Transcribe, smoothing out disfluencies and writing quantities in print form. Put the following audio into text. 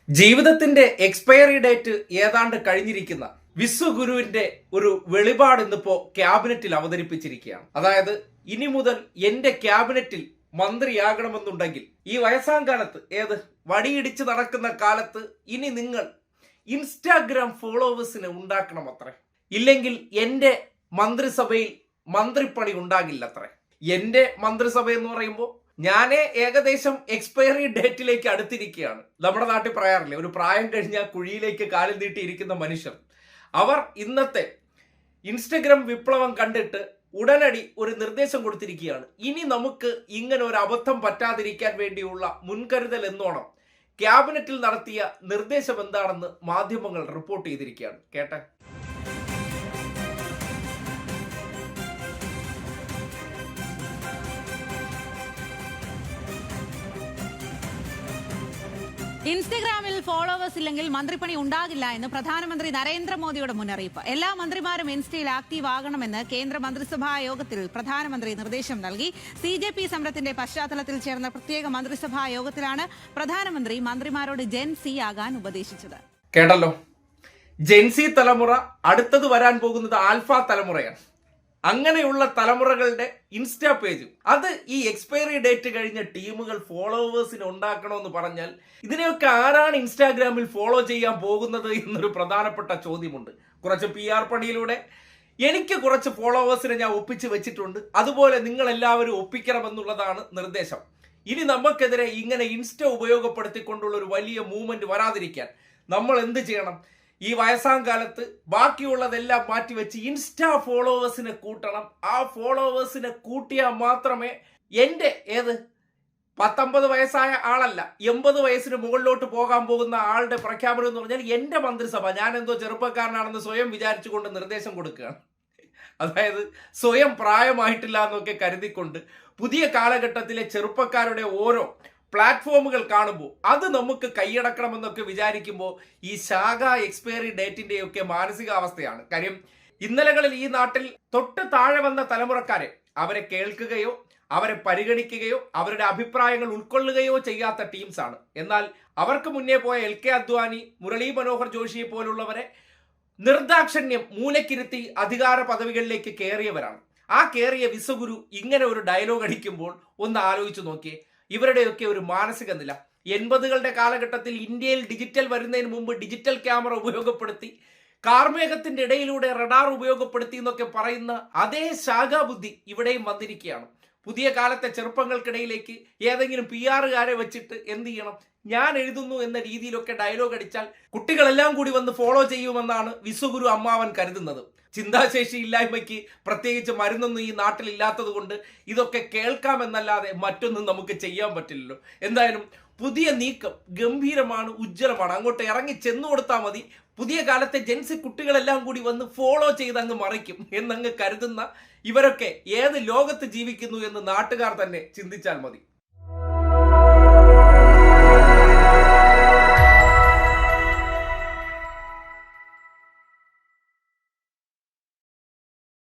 ജീവിതത്തിന്റെ expiry date ഏതാണ്ട് കഴിഞ്ഞിരിക്കുന്ന വിശ്വഗുരുവിന്റെ ഒരു വെളിപാട് ഇന്നിപ്പോ ക്യാബിനറ്റിൽ അവതരിപ്പിച്ചിരിക്കുകയാണ്. അതായത് ഇനി മുതൽ എന്റെ ക്യാബിനറ്റിൽ മന്ത്രിയാകണമെന്നുണ്ടെങ്കിൽ ഈ വയസ്സാം കാലത്ത് വടിയിടിച്ച് നടക്കുന്ന കാലത്ത് ഇനി നിങ്ങൾ ഇൻസ്റ്റാഗ്രാം ഫോളോവേഴ്സിനെ ഉണ്ടാക്കണം അത്രേ. ഇല്ലെങ്കിൽ എന്റെ മന്ത്രിസഭയിൽ മന്ത്രിപ്പണി ഉണ്ടാകില്ല അത്രേ. എന്റെ മന്ത്രിസഭ എന്ന് പറയുമ്പോൾ ഞാനേ ഏകദേശം എക്സ്പയറി ഡേറ്റിലേക്ക് അടുത്തിരിക്കുകയാണ്. നമ്മുടെ നാട്ടിൽ പറയാറില്ലേ, ഒരു പ്രായം കഴിഞ്ഞാൽ കുഴിയിലേക്ക് കാലിൽ നീട്ടിയിരിക്കുന്ന മനുഷ്യർ. അവർ ഇന്നത്തെ ഇൻസ്റ്റഗ്രാം വിപ്ലവം കണ്ടിട്ട് ഉടനടി ഒരു നിർദ്ദേശം കൊടുത്തിരിക്കുകയാണ്. ഇനി നമുക്ക് ഇങ്ങനെ ഒരു അബദ്ധം പറ്റാതിരിക്കാൻ വേണ്ടിയുള്ള മുൻകരുതൽ എന്നോണം ക്യാബിനറ്റിൽ നടത്തിയ നിർദ്ദേശം എന്താണെന്ന് മാധ്യമങ്ങൾ റിപ്പോർട്ട് ചെയ്തിരിക്കുകയാണ്. കേട്ടെ. ഇൻസ്റ്റഗ്രാമിൽ ഫോളോവേഴ്സ് ഇല്ലെങ്കിൽ മന്ത്രിപ്പണി ഉണ്ടാകില്ല എന്ന് പ്രധാനമന്ത്രി നരേന്ദ്രമോദിയുടെ മുന്നറിയിപ്പ്. എല്ലാ മന്ത്രിമാരും ഇൻസ്റ്റയിൽ ആക്റ്റീവ് ആകണമെന്ന് കേന്ദ്ര മന്ത്രിസഭാ യോഗത്തിൽ പ്രധാനമന്ത്രി നിർദ്ദേശം നൽകി. CJP സമരത്തിന്റെ പശ്ചാത്തലത്തിൽ ചേർന്ന പ്രത്യേക മന്ത്രിസഭാ യോഗത്തിലാണ് പ്രധാനമന്ത്രി മന്ത്രിമാരോട് ജെൻസി ആകാൻ ഉപദേശിച്ചത്. കേട്ടല്ലോ, ജെൻസി തലമുറ അടുത്തത് വരാൻ പോകുന്നത് ആൽഫ തലമുറയാണ്. അങ്ങനെയുള്ള തലമുറകളുടെ ഇൻസ്റ്റാ പേജും അത് ഈ എക്സ്പയറി ഡേറ്റ് കഴിഞ്ഞ ടീമുകൾ ഫോളോവേഴ്സിന് ഉണ്ടാക്കണമെന്ന് പറഞ്ഞാൽ ഇതിനെയൊക്കെ ആരാണ് ഇൻസ്റ്റാഗ്രാമിൽ ഫോളോ ചെയ്യാൻ പോകുന്നത് എന്നൊരു പ്രധാനപ്പെട്ട ചോദ്യമുണ്ട്. കുറച്ച് PR പണിയിലൂടെ എനിക്ക് കുറച്ച് ഫോളോവേഴ്സിനെ ഞാൻ ഒപ്പിച്ച് വെച്ചിട്ടുണ്ട്, അതുപോലെ നിങ്ങൾ എല്ലാവരും ഒപ്പിക്കണമെന്നുള്ളതാണ് നിർദ്ദേശം. ഇനി നമുക്കെതിരെ ഇങ്ങനെ ഇൻസ്റ്റ ഉപയോഗപ്പെടുത്തിക്കൊണ്ടുള്ള ഒരു വലിയ മൂവ്മെന്റ് വരാതിരിക്കാൻ നമ്മൾ എന്ത് ചെയ്യണം? ഈ വയസ്സാം കാലത്ത് ബാക്കിയുള്ളതെല്ലാം മാറ്റിവെച്ച് ഇൻസ്റ്റാ ഫോളോവേഴ്സിനെ കൂട്ടണം. ആ ഫോളോവേഴ്സിനെ കൂട്ടിയാൽ മാത്രമേ എൻ്റെ 19 വയസ്സായ ആളല്ല, 80 വയസ്സിന് മുകളിലോട്ട് പോകാൻ പോകുന്ന ആളുടെ പ്രഖ്യാപനം എന്ന് പറഞ്ഞാൽ എൻ്റെ മന്ത്രിസഭ, ഞാൻ എന്തോ ചെറുപ്പക്കാരനാണെന്ന് സ്വയം വിചാരിച്ചുകൊണ്ട് നിർദ്ദേശം കൊടുക്കുകയാണ്. അതായത് സ്വയം പ്രായമായിട്ടില്ല എന്നൊക്കെ കരുതിക്കൊണ്ട് പുതിയ കാലഘട്ടത്തിലെ ചെറുപ്പക്കാരുടെ ഓരോ പ്ലാറ്റ്ഫോമുകൾ കാണുമ്പോൾ അത് നമുക്ക് കൈയടക്കണമെന്നൊക്കെ വിചാരിക്കുമ്പോൾ ഈ ശാഖ എക്സ്പയറി ഡേറ്റിന്റെയൊക്കെ മാനസികാവസ്ഥയാണ്. കാര്യം ഇന്നലകളിൽ ഈ നാട്ടിൽ തൊട്ട് താഴെ വന്ന തലമുറക്കാരെ അവരെ കേൾക്കുകയോ അവരെ പരിഗണിക്കുകയോ അവരുടെ അഭിപ്രായങ്ങൾ ഉൾക്കൊള്ളുകയോ ചെയ്യാത്ത ടീംസാണ്. എന്നാൽ അവർക്ക് മുന്നേ പോയ LK അദ്വാനി, മുരളി മനോഹർ ജോഷിയെ പോലുള്ളവരെ നിർദാക്ഷണ്യം മൂലക്കിരുത്തി അധികാര പദവികളിലേക്ക് കയറിയവരാണ്. ആ കയറിയ വിശ്വഗുരു ഇങ്ങനെ ഒരു ഡയലോഗ് അടിക്കുമ്പോൾ ഒന്ന് ആലോചിച്ച് നോക്കിയേ, ഇവരുടെയൊക്കെ ഒരു മാനസിക നില. 80കളുടെ കാലഘട്ടത്തിൽ ഇന്ത്യയിൽ ഡിജിറ്റൽ വരുന്നതിന് മുമ്പ് ഡിജിറ്റൽ ക്യാമറ ഉപയോഗപ്പെടുത്തി കാർമേഘത്തിന്റെ ഇടയിലൂടെ റഡാർ ഉപയോഗപ്പെടുത്തി എന്നൊക്കെ പറയുന്ന അതേ ശാഖാബുദ്ധി ഇവിടെയും വന്നിരിക്കുകയാണ്. പുതിയ കാലത്തെ ചെറുപ്പങ്ങൾക്കിടയിലേക്ക് ഏതെങ്കിലും PR-കാരെ വെച്ചിട്ട് എന്ത് ചെയ്യണം, ഞാൻ എഴുതുന്നു എന്ന രീതിയിലൊക്കെ ഡയലോഗ് അടിച്ചാൽ കുട്ടികളെല്ലാം കൂടി വന്ന് ഫോളോ ചെയ്യുമെന്നാണ് വിശ്വഗുരു അമ്മാവൻ കരുതുന്നത്. ചിന്താശേഷി ഇല്ലായ്മയ്ക്ക് പ്രത്യേകിച്ച് മരുന്നൊന്നും ഈ നാട്ടിൽ ഇല്ലാത്തത് കൊണ്ട് ഇതൊക്കെ കേൾക്കാമെന്നല്ലാതെ മറ്റൊന്നും നമുക്ക് ചെയ്യാൻ പറ്റില്ലല്ലോ. എന്തായാലും പുതിയ നീക്കം ഗംഭീരമാണ്, ഉജ്ജ്വലമാണ്. അങ്ങോട്ട് ഇറങ്ങി ചെന്നു കൊടുത്താൽ മതി, പുതിയ കാലത്തെ ജെൻസി കുട്ടികളെല്ലാം കൂടി വന്ന് ഫോളോ ചെയ്ത് അങ്ങ് മറിക്കും എന്നങ്ങ് കരുതുന്ന ഇവരൊക്കെ ഏത് ലോകത്ത് ജീവിക്കുന്നു എന്ന് നാട്ടുകാർ തന്നെ ചിന്തിച്ചാൽ മതി.